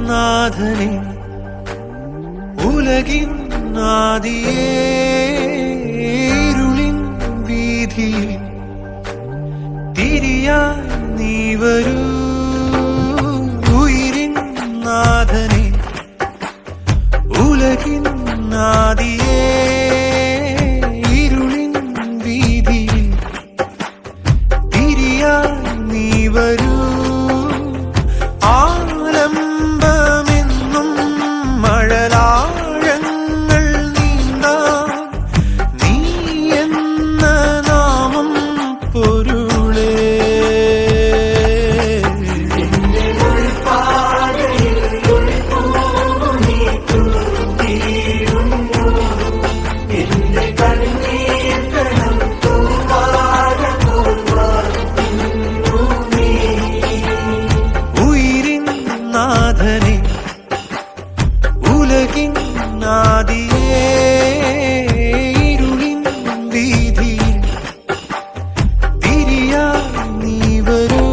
നാഥനെ ഉലകിൻ ആദിയേ ഇരുളിൻ വീതിയിൽ തിരിയാൻ നീ വരൂ. ഉയിരിൻ നാഥനെ ഉലകിൻ ആദിയേ ഇരുളിൻ വീതിയിൽ തിരിയാൻ നീ വരൂ. നാഥനെ ഉലകിൻ ആദിയേ ഇരുളിൻ വീതിയിൽ തിരിയാൻ നീ വരൂ.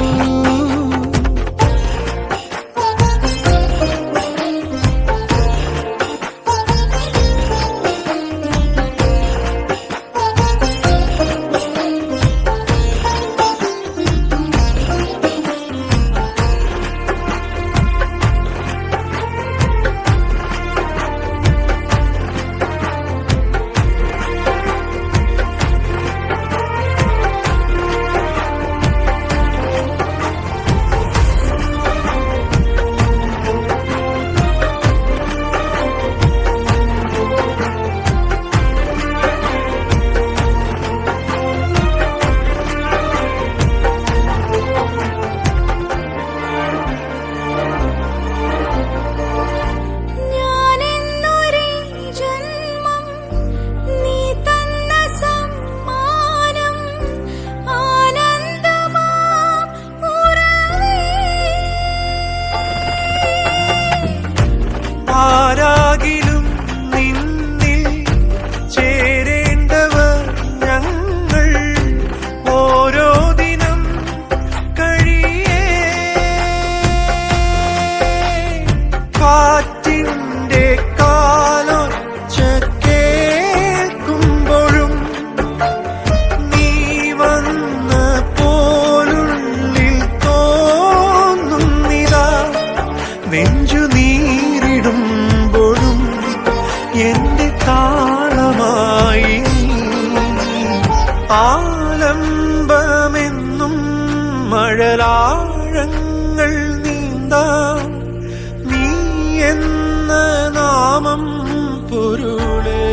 ആരാകിലും നിന്നിൽ ചേരേണ്ടവർ ഞങ്ങൾ ഓരോ ദിനം കഴിയേ. കാറ്റിന്റെ കാലൊച്ച കേൾക്കുമ്പോഴും നീ വന്ന പോലുള്ളിൽ തോന്നുന്നിതാ. നെഞ്ചു നീരിടുമ്പോഴും എന്റെ താളമായി ആലംബമെന്നും മഴലാഴങ്ങൾ നീന്താം നീ എന്ന നാമം പൊരുളേ.